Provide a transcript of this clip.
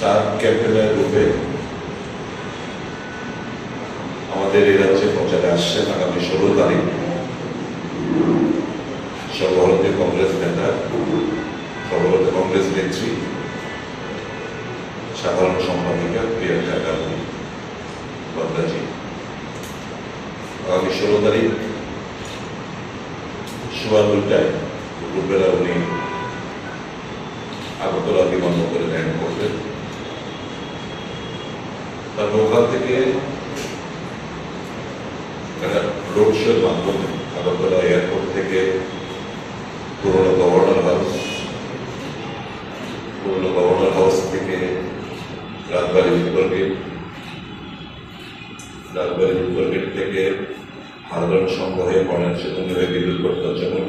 Star ক্যাম্পেনের রূপে আমাদের এই রাজ্যে প্রচারে আসছেন আগামী 16 তারিখ সর্বভারতীয় কংগ্রেস নেতা, সর্বভারতীয় কংগ্রেস নেত্রী, সাধারণ সম্পাদিকা প্রিয়াঙ্কা গান্ধী বাদ্রাজি। আগামী 16 তারিখ সোয়া 2টায় দুপুরবেলা উনি আগরতলা বিমানবন্দরে ল্যান্ড করবেন। তারপর ওখান থেকে রোড শোর মাধ্যমে আগরতলা এয়ারপোর্ট থেকে পুরনো গভর্নর হাউস থেকে রাজবাড়ি উত্তর গেট থেকে হালদন সংগ্রহে বনের সেতু বিদ্যুৎ প্রত্যাচরণ